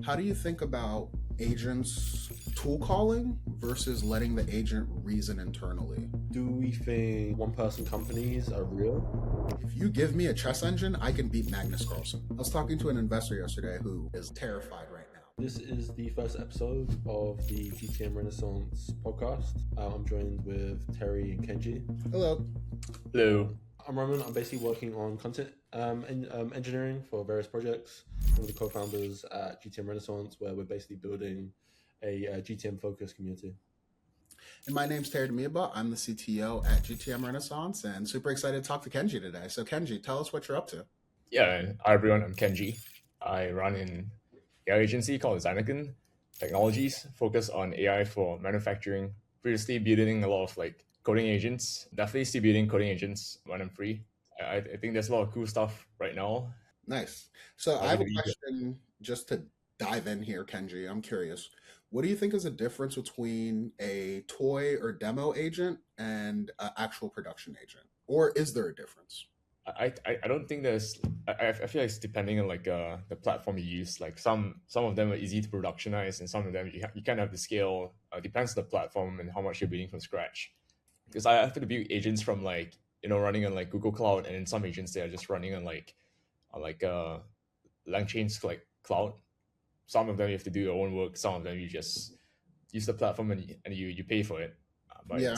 How do you think about agents tool calling versus letting the agent reason internally? Do we think one person companies are real? If you give me a chess engine, I can beat Magnus Carlsen. I was talking to an investor yesterday who is terrified right now. This is the first episode of the GTM Renaissance podcast. I'm joined with Terry and Kenji. Hello. Hello. I'm Roman. I'm basically working on content engineering for various projects. One of the co-founders at GTM Renaissance, where we're basically building a GTM focused community. And my name's Terry Demiaba. I'm the CTO at GTM Renaissance and super excited to talk to Kenji today. So Kenji, tell us what you're up to. Yeah, hi everyone, I'm Kenji. I run an AI agency called Zynagon Technologies, focused on AI for manufacturing. Previously building a lot of coding agents, definitely still building coding agents when I'm free. I think there's a lot of cool stuff right now. Nice. So I have a question just to dive in here, Kenji. I'm curious. What do you think is the difference between a toy or demo agent and an actual production agent? Or is there a difference? I don't think there's. I feel like it's depending on the platform you use. Like some of them are easy to productionize, and some of them you kind of have to scale. Depends on the platform and how much you're building from scratch. Because I have to build agents from running on Google Cloud, and then some agents they are just running on LangChain's cloud. Some of them you have to do your own work. Some of them you just use the platform and you pay for it. But Yeah.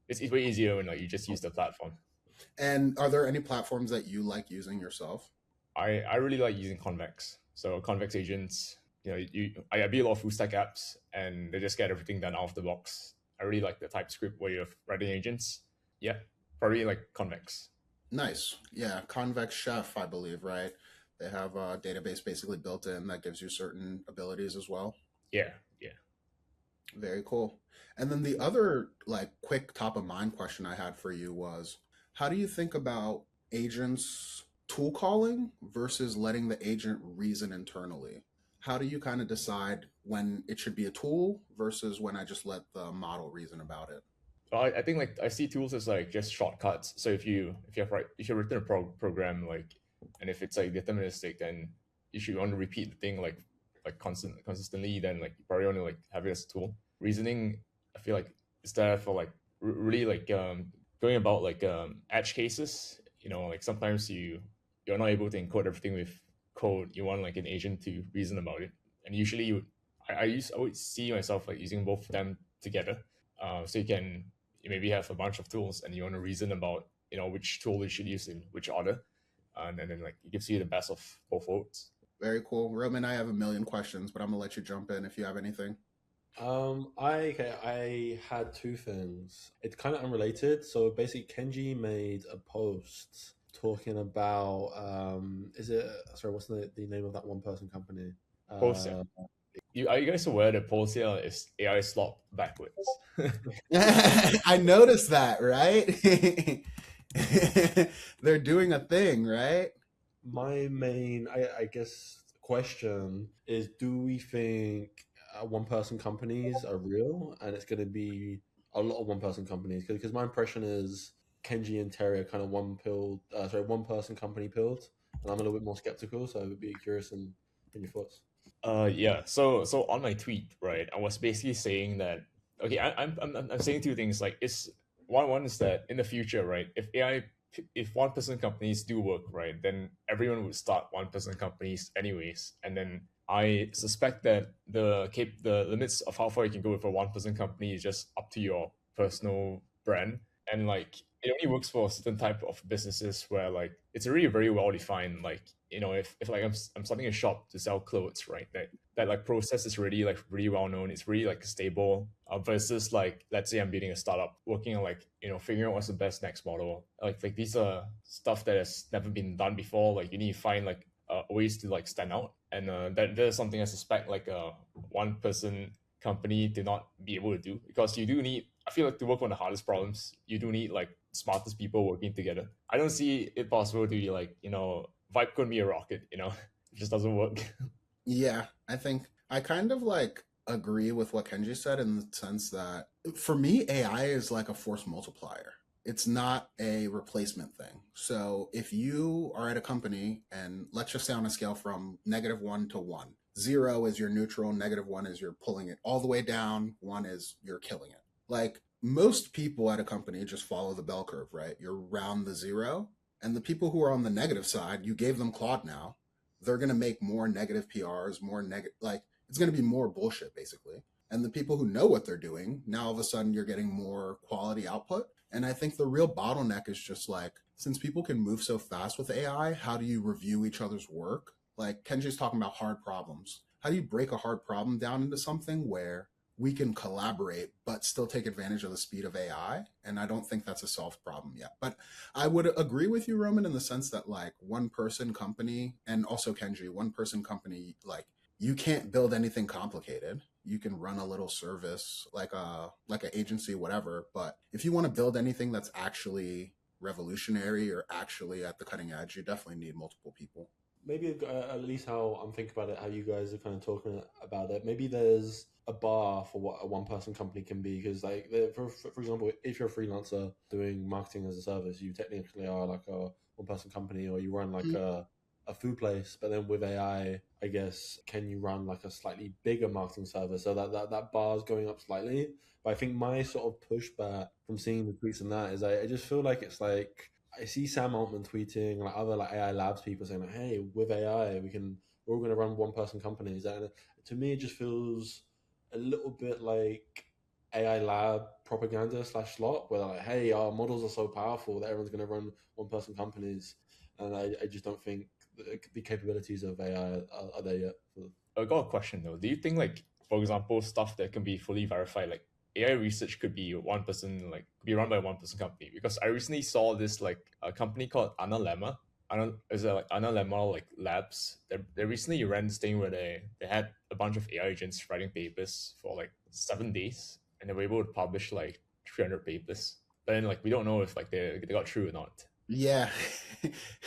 it's way easier when you just use the platform. And are there any platforms that you like using yourself? I really like using Convex. So Convex agents, I build a lot of full stack apps and they just get everything done out of the box. I really like the TypeScript way of writing agents. Yeah, probably like Convex. Nice. Yeah, Convex Chef, I believe, right? They have a database basically built in that gives you certain abilities as well. Yeah. Very cool. And then the other quick top of mind question I had for you was, how do you think about agents tool calling versus letting the agent reason internally? How do you kind of decide when it should be a tool versus when I just let the model reason about it? Well, I think I see tools as just shortcuts. So if you have written a program and if it's deterministic, then if you want to repeat the thing consistently, then you probably want to have it as a tool. Reasoning, I feel like is there for really going about edge cases. Sometimes you're not able to encode everything with code. You want an agent to reason about it, and usually I would see myself using both of them together. So you maybe have a bunch of tools and you want to reason about which tool you should use in which order, and then it gives you the best of both worlds. Very cool. Roman, I have a million questions, but I'm gonna let you jump in if you have anything. I had two things. It's kind of unrelated. So basically, Kenji made a post talking about what's the name of that one person company? Polestar. Are you guys aware that Polestar is AI slop backwards? I noticed that, right? They're doing a thing, right? My main, I guess, question is: do we think one person companies are real, and it's going to be a lot of one person companies? Because my impression is Kenji and Terry are kind of one person company pilled, and I'm a little bit more skeptical. So I would be curious in your thoughts. Yeah. So on my tweet, right, I was basically saying that I'm saying two things. It's one is that in the future, right, if one person companies do work, right, then everyone would start one person companies anyways, and then I suspect that the limits of how far you can go with a one person company is just up to your personal brand, and it only works for a certain type of businesses where it's already very well defined. If I'm starting a shop to sell clothes, right, that process is really really well known. It's really stable versus let's say I'm building a startup working on figuring out what's the best next model. These are stuff that has never been done before. You need to find ways to stand out, and there's something I suspect a one person company to not be able to do, because you do need, I feel to work on the hardest problems, you do need smartest people working together. I don't see it possible to be Vibe couldn't be a rocket, it just doesn't work. Yeah, I think I kind of agree with what Kenji said in the sense that for me, AI is like a force multiplier. It's not a replacement thing. So if you are at a company and let's just say on a scale from -1 to 1, 0 is your neutral, -1 is you're pulling it all the way down, 1 is you're killing it. Like most people at a company just follow the bell curve, right? You're around the 0. And the people who are on the negative side, you gave them Claude now. They're going to make more negative PRs, more negative, like it's going to be more bullshit basically. And the people who know what they're doing, now all of a sudden you're getting more quality output. And I think the real bottleneck is just like, since people can move so fast with AI, how do you review each other's work? Like Kenji's talking about hard problems. How do you break a hard problem down into something where we can collaborate but still take advantage of the speed of AI? And I don't think that's a solved problem yet. But I would agree with you, Roman, in the sense that like one person company, and also Kenji, one person company, like you can't build anything complicated. You can run a little service like an agency, whatever. But if you want to build anything that's actually revolutionary or actually at the cutting edge, you definitely need multiple people. Maybe at least how I'm thinking about it, how you guys are kind of talking about it. Maybe there's a bar for what a one-person company can be, because like for example, if you're a freelancer doing marketing as a service, you technically are like a one-person company, or you run like a food place. But then with AI, I guess, can you run like a slightly bigger marketing service? So that bar is going up slightly. But I think my sort of pushback from seeing the tweets and that is I just feel like it's like I see Sam Altman tweeting, like other like AI labs people saying like, hey, with AI we're all gonna run one person companies. And to me it just feels a little bit like AI lab propaganda slash slot, where they're like, hey, our models are so powerful that everyone's gonna run one person companies. And I just don't think the capabilities of AI are there yet. I got a question though. Do you think, like, for example, stuff that can be fully verified, like AI research, could be one person, like could be run by one person company? Because I recently saw this like a company called Analemma. Is it like Analemma like Labs? They recently ran this thing where they had a bunch of AI agents writing papers for like 7 days, and they were able to publish like 300 papers. But then like we don't know if like they got through or not. Yeah.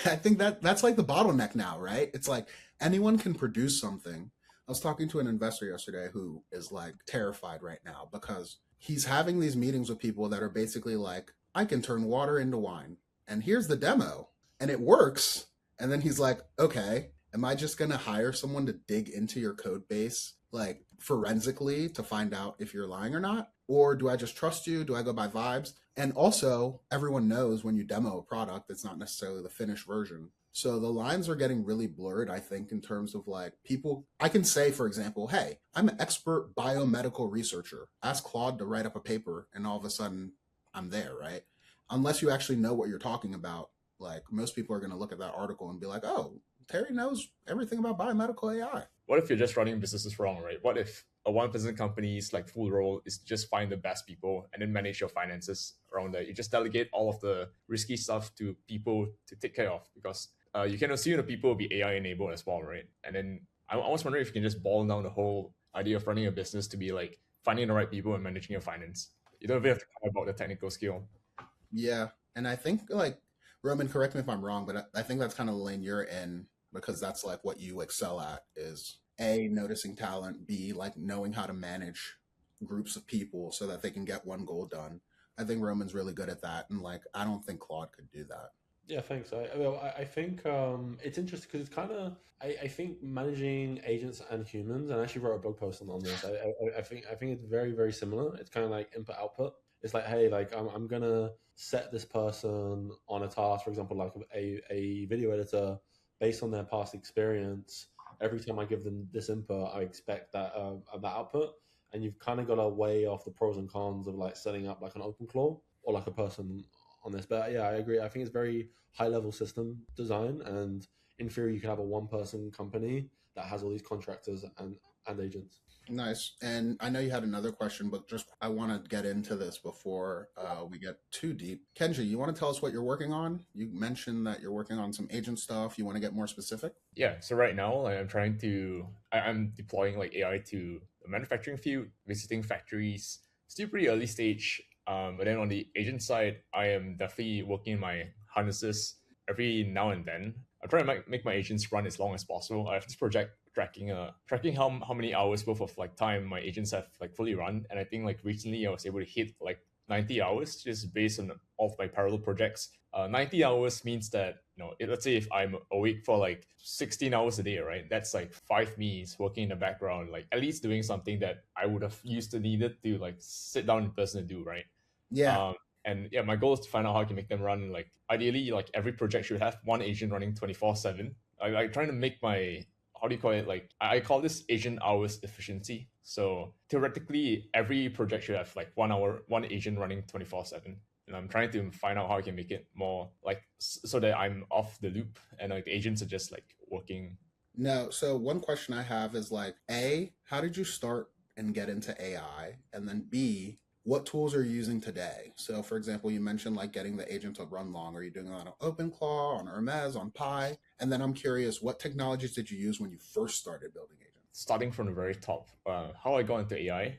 I think that's like the bottleneck now, right? It's like anyone can produce something. I was talking to an investor yesterday who is like terrified right now because he's having these meetings with people that are basically like, I can turn water into wine. And here's the demo. And it works. And then he's like, okay, am I just going to hire someone to dig into your code base like forensically to find out if you're lying or not? Or do I just trust you? Do I go by vibes? And also, everyone knows when you demo a product, it's not necessarily the finished version. So the lines are getting really blurred, I think, in terms of like people. I can say, for example, hey, I'm an expert biomedical researcher. Ask Claude to write up a paper, and all of a sudden, I'm there, right? Unless you actually know what you're talking about, like most people are going to look at that article and be like, oh, Terry knows everything about biomedical AI. What if you're just running businesses wrong, right? What if a one person company's like full role is just find the best people and then manage your finances around that? You just delegate all of the risky stuff to people to take care of, because you can assume the people will be AI enabled as well, right? And then I was wondering if you can just boil down the whole idea of running a business to be like finding the right people and managing your finance. You don't even have to care about the technical skill. Yeah. And I think like Roman, correct me if I'm wrong, but I think that's kind of the lane you're in, because that's like what you excel at is A, noticing talent, B, like knowing how to manage groups of people so that they can get one goal done. I think Roman's really good at that. And like, I don't think Claude could do that. Yeah, thanks. I think it's interesting because it's kind of I think managing agents and humans, and I actually wrote a blog post on this. I think it's very very similar. It's kind of like input output. It's like, hey, like I'm gonna set this person on a task, for example, like a video editor, based on their past experience. Every time I give them this input, I expect that output. And you've kind of got to weigh off the pros and cons of like setting up like an open claw or like a person on this. But yeah, I agree. I think it's very high level system design, and in theory, you can have a one person company that has all these contractors and agents. Nice. And I know you had another question, but just I want to get into this before we get too deep. Kenji, you want to tell us what you're working on? You mentioned that you're working on some agent stuff. You want to get more specific? Yeah, so right now like, I'm deploying like AI to the manufacturing field, visiting factories. Still pretty early stage. But then on the agent side, I am definitely working my harnesses every now and then. I'm trying to make my agents run as long as possible. I have this project tracking how many hours worth of like time my agents have like fully run. And I think like recently I was able to hit like 90 hours just based on all of my parallel projects. 90 hours means that, let's say if I'm awake for like 16 hours a day, right? That's like 5 me's working in the background, like at least doing something that I would have used to needed to like sit down in person and do, right? Yeah. And yeah, my goal is to find out how I can make them run. Like ideally, like every project should have one agent running 24/7. I like trying to make my, how do you call it? Like I call this agent hours efficiency. So theoretically, every project should have like 1 hour, one agent running 24/7. And I'm trying to find out how I can make it more like so that I'm off the loop and like the agents are just like working. No, so one question I have is like, A, how did you start and get into AI? And then B, what tools are you using today? So for example, you mentioned like getting the agent to run long. Are you doing that on OpenClaw, on Hermes, on Pi? And then I'm curious, what technologies did you use when you first started building agents? Starting from the very top, how I got into AI.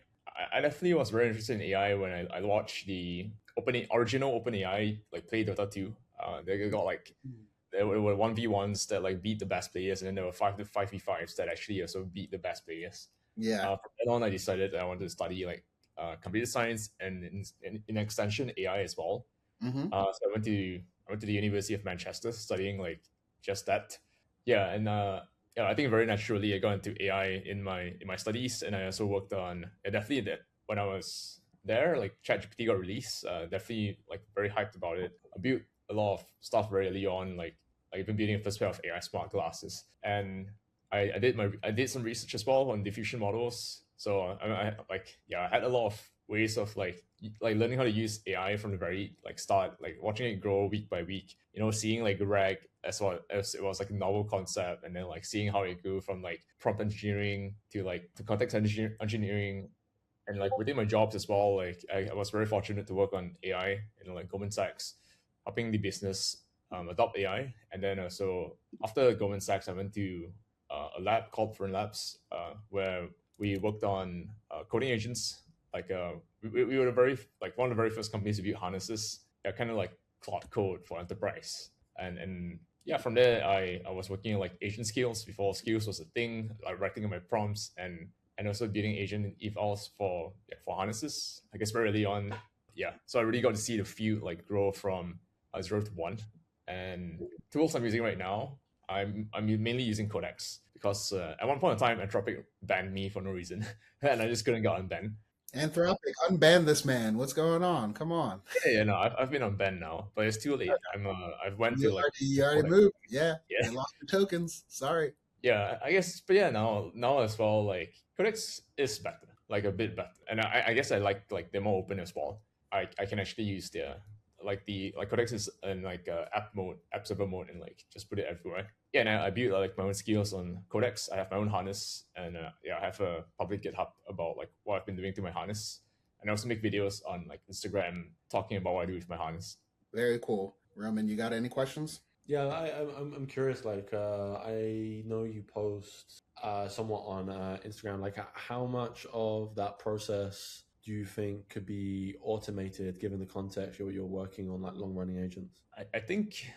I definitely was very interested in AI when I watched the original OpenAI like play Dota 2. They got like there were 1v1s that like beat the best players, and then there were 5v5s that actually also beat the best players. Yeah. From then on, I decided that I wanted to study like computer science and in extension AI as well. Mm-hmm. So I went to the University of Manchester studying like just that. Yeah, and yeah, I think very naturally I got into AI in my studies, and I also worked on definitely that when I was there, like ChatGPT got released. Definitely like very hyped about it. I built a lot of stuff very early on, like even building the first pair of AI smart glasses, and I did some research as well on diffusion models. So I like yeah, I had a lot of ways of like learning how to use AI from the very like start, like watching it grow week by week. Seeing like RAG as well as it was like a novel concept, and then like seeing how it grew from like prompt engineering to context engineering, and like within my jobs as well. Like I was very fortunate to work on AI in like Goldman Sachs, helping the business adopt AI, and then also after Goldman Sachs, I went to a lab called Fern Labs, where we worked on coding agents. Like we were the very like one of the very first companies to build harnesses. Kind of like cloud code for enterprise, and yeah, from there I was working on like agent skills before skills was a thing, like writing my prompts and also building agent evals for harnesses. I guess very early on, yeah. So I really got to see the field like grow from 0 to 1. And tools I'm using right now, I'm mainly using Codex because at one point in time, Anthropic banned me for no reason, and I just couldn't get unbanned. Anthropic, unban this man. What's going on? Come on. Yeah, no, I've been unbanned now, but it's too late. I've went to like You already Codex. moved. Yeah. Yeah, You lost your tokens. Sorry. yeah, I guess, but yeah, now as well, like Codex is better, like a bit better, and I guess I like they're more open as well. I can actually use their like Codex is in like app server mode, and like just put it everywhere. Yeah, and I built like my own skills on Codex. I have my own harness, and yeah, I have a public GitHub about like what I've been doing to my harness, and I also make videos on like Instagram talking about what I do with my harness. Very cool. Roman, you got any questions? Yeah, I'm curious. Like, I know you post somewhat on Instagram. Like, how much of that process do you think could be automated, given the context you're working on, like long running agents? I think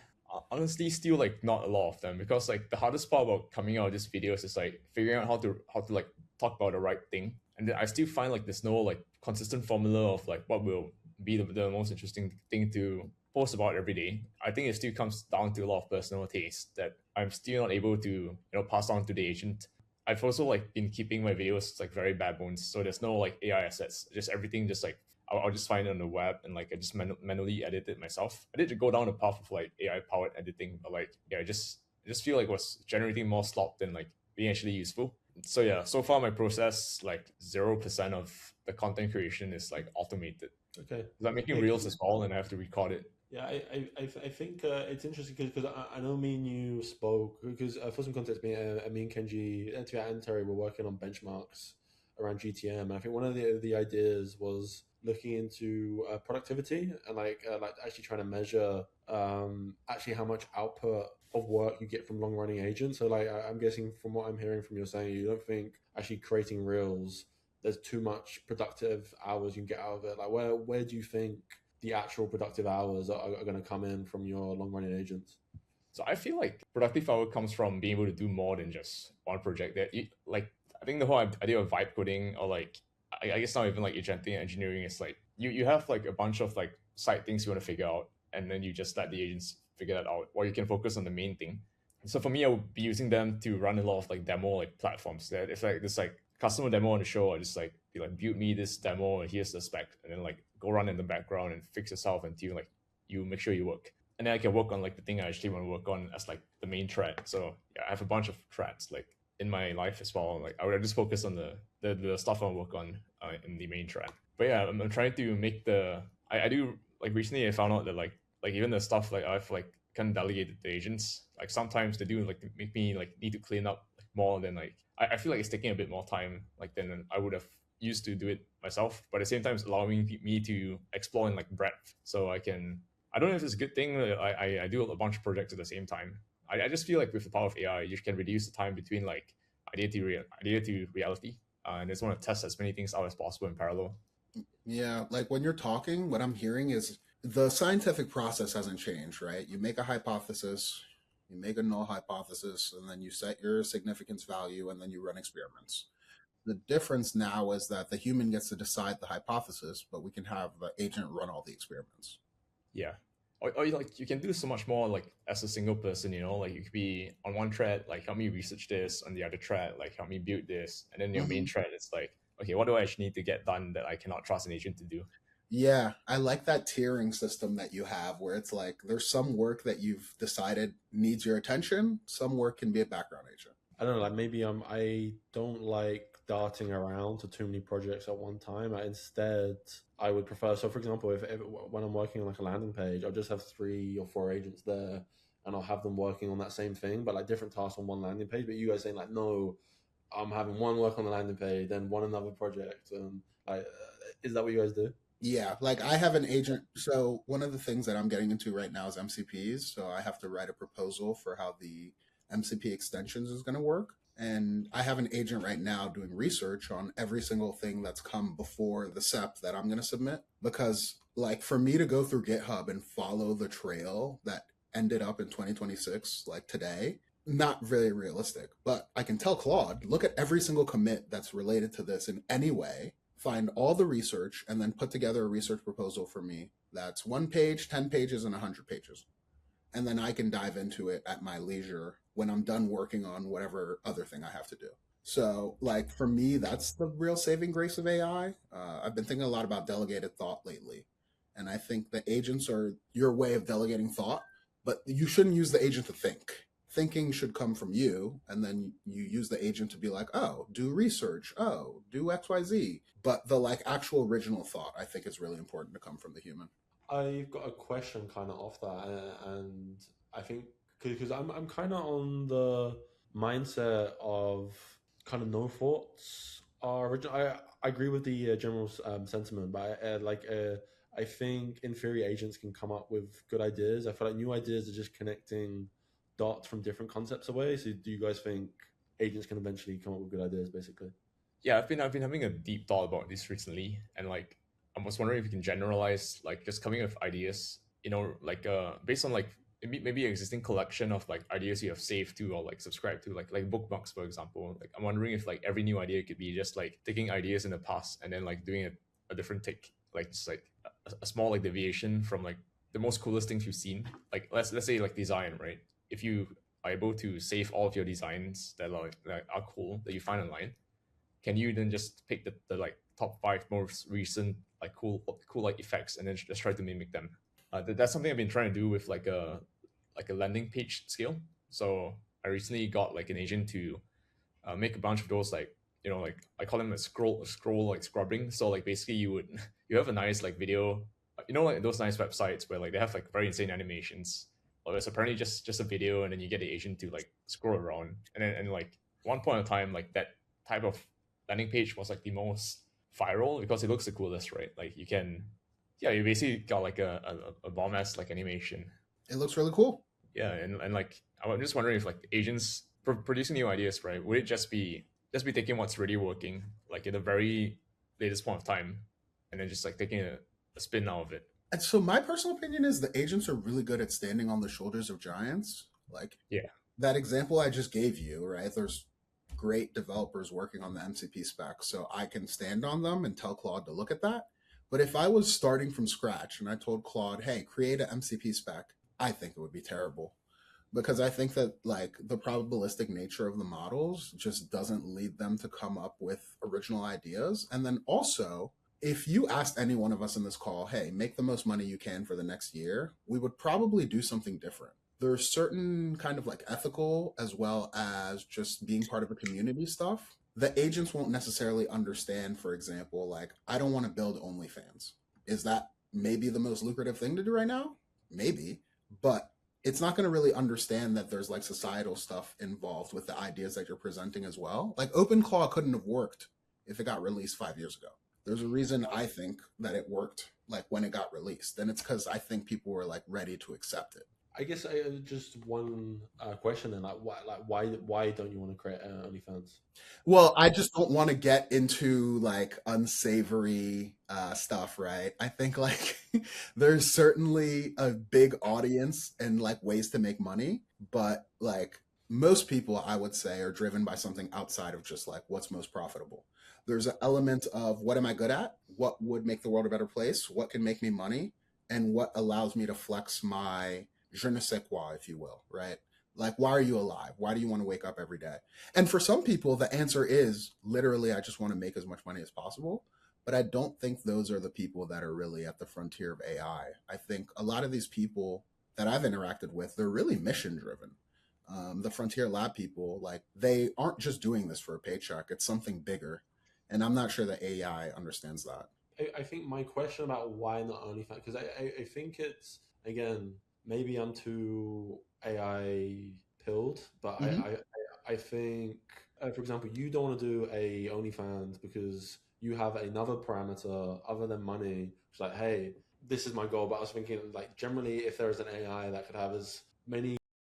honestly still like not a lot of them, because like the hardest part about coming out of these videos is like figuring out how to like talk about the right thing, and then I still find like there's no like consistent formula of like what will be the most interesting thing to post about every day. I think it still comes down to a lot of personal taste that I'm still not able to pass on to the agent. I've also like been keeping my videos like very bare bones, so there's no like AI assets, just everything just like I'll just find it on the web, and like I just manually edit it myself. I did go down the path of like AI powered editing, but like yeah, I just feel like it was generating more slop than like being actually useful. So yeah, so far my process like 0% of the content creation is like automated. Okay. 'Cause I'm making Yeah, reels as well, and I have to record it. yeah, I think it's interesting because I know me and you spoke because for some context, me and Kenji and Terry were working on benchmarks around GTM. And I think one of the ideas was looking into productivity and like actually trying to measure actually how much output of work you get from long running agents. So like I'm guessing from what I'm hearing from you saying, you don't think actually creating reels there's too much productive hours you can get out of it. Like where do you think the actual productive hours are going to come in from your long running agents? So I feel like productive hour comes from being able to do more than just one project. That you, like I think the whole idea of vibe coding, or like I guess not even like agentic engineering, is like you have like a bunch of like side things you want to figure out, and then you just let the agents figure that out, or you can focus on the main thing. So for me, I would be using them to run a lot of like demo like platforms. That if like this like customer demo on the show, I just like be like build me this demo and here's the spec, and then like go run in the background and fix yourself until like you make sure you work. And then I can work on like the thing I actually want to work on as like the main thread. So yeah, I have a bunch of threads like in my life as well. Like I would just focus on the stuff I want to work on in the main thread. But yeah, I'm trying to make I do like recently I found out that like even the stuff like I've like kind of delegated to agents. Like sometimes they do like make me like need to clean up like, more than like I feel like it's taking a bit more time like than I would have used to do it myself. But at the same time, it's allowing me to explore in like breadth. So I don't know if it's a good thing. I do a bunch of projects at the same time. I just feel like with the power of AI, you can reduce the time between like idea to reality. And I just want to test as many things out as possible in parallel. Yeah, like when you're talking, what I'm hearing is the scientific process hasn't changed, right? You make a hypothesis, you make a null hypothesis, and then you set your significance value, and then you run experiments. The difference now is that the human gets to decide the hypothesis, but we can have the agent run all the experiments. Yeah. Or like you can do so much more like as a single person, you know, like you could be on one thread, like help me research this, on the other thread, like help me build this, and then your main thread it's like, okay, what do I actually need to get done that I cannot trust an agent to do? Yeah, I like that tiering system that you have where it's like there's some work that you've decided needs your attention, some work can be a background agent. I don't know, like maybe I don't like darting around to too many projects at one time. Instead, I would prefer. So, for example, if when I'm working on like a landing page, I'll just have 3 or 4 agents there, and I'll have them working on that same thing, but like different tasks on one landing page. But you guys saying like, no, I'm having one work on the landing page, then one another project, and like, is that what you guys do? Yeah, like I have an agent. So, one of the things that I'm getting into right now is MCPs. So, I have to write a proposal for how the MCP extensions is going to work. And I have an agent right now doing research on every single thing that's come before the SEP that I'm going to submit. Because, like, for me to go through GitHub and follow the trail that ended up in 2026, like today, not very realistic. But I can tell Claude, look at every single commit that's related to this in any way, find all the research, and then put together a research proposal for me that's 1 page, 10 pages, and 100 pages. And then I can dive into it at my leisure when I'm done working on whatever other thing I have to do. So, like, for me, that's the real saving grace of AI. I've been thinking a lot about delegated thought lately. And I think the agents are your way of delegating thought, but you shouldn't use the agent to think. Thinking should come from you, and then you use the agent to be like, oh, do research, oh, do XYZ. But the like actual original thought, I think, is really important to come from the human. I've got a question kind of off that, and I think because I'm kind of on the mindset of kind of no thoughts are original. I agree with the general sentiment, but I think in theory agents can come up with good ideas. I feel like new ideas are just connecting dots from different concepts away. So do you guys think agents can eventually come up with good ideas, basically? Yeah, I've been having a deep thought about this recently, and like I was wondering if you can generalize like just coming up with ideas, you know, like based on like maybe an existing collection of like ideas you have saved to or like subscribed to, like bookmarks, for example. Like I'm wondering if like every new idea could be just like taking ideas in the past and then like doing a different take, like just like a small like deviation from like the most coolest things you've seen. Like let's say like design, right? If you are able to save all of your designs that are cool that you find online, can you then just pick the like top 5 most recent like cool like effects and then just try to mimic them? That's something I've been trying to do with like a landing page scale. So I recently got like an agent to make a bunch of those like, you know, like I call them a scroll like scrubbing. So like basically you have a nice like video, you know, like those nice websites where like they have like very insane animations. Well, it's apparently just a video, and then you get the agent to like scroll around, and then and like one point in time, like that type of landing page was like the most viral because it looks the coolest, right? Like you can, yeah, you basically got like a bomb ass like animation. It looks really cool. Yeah, and like I'm just wondering if like agents producing new ideas, right? Would it just be taking what's really working, like in the very latest point of time, and then just like taking a spin out of it? And so my personal opinion is the agents are really good at standing on the shoulders of giants. Like Yeah, that example I just gave you, right? There's great developers working on the MCP spec, so I can stand on them and tell Claude to look at that. But if I was starting from scratch and I told Claude, hey, create an MCP spec, I think it would be terrible, because I think that like the probabilistic nature of the models just doesn't lead them to come up with original ideas. And then also, if you asked any one of us in this call, hey, make the most money you can for the next year, we would probably do something different. There's certain kind of like ethical as well as just being part of a community stuff. The agents won't necessarily understand, for example, like, I don't want to build OnlyFans. Is that maybe the most lucrative thing to do right now? Maybe. But it's not going to really understand that there's like societal stuff involved with the ideas that you're presenting as well. Like OpenClaw couldn't have worked if it got released 5 years ago. There's a reason I think that it worked like when it got released, and it's because I think people were like ready to accept it. I guess just one question then, why don't you want to create OnlyFans? Well, I just don't want to get into like unsavory stuff, right? I think like there's certainly a big audience and like ways to make money, but like most people, I would say, are driven by something outside of just like what's most profitable. There's an element of what am I good at? What would make the world a better place? What can make me money? And what allows me to flex my je ne sais quoi, if you will, right? Like, why are you alive? Why do you want to wake up every day? And for some people, the answer is literally, I just want to make as much money as possible. But I don't think those are the people that are really at the frontier of AI. I think a lot of these people that I've interacted with, they're really mission driven. The Frontier Lab people, like, they aren't just doing this for a paycheck, it's something bigger. And I'm not sure that AI understands that. I think my question about why not OnlyFans, because I think it's, again, maybe I'm too AI pilled, but Mm-hmm. I think, for example, you don't want to do a OnlyFans because you have another parameter other than money. It's like, hey, this is my goal. But I was thinking, like, generally, if there is an AI that could have as many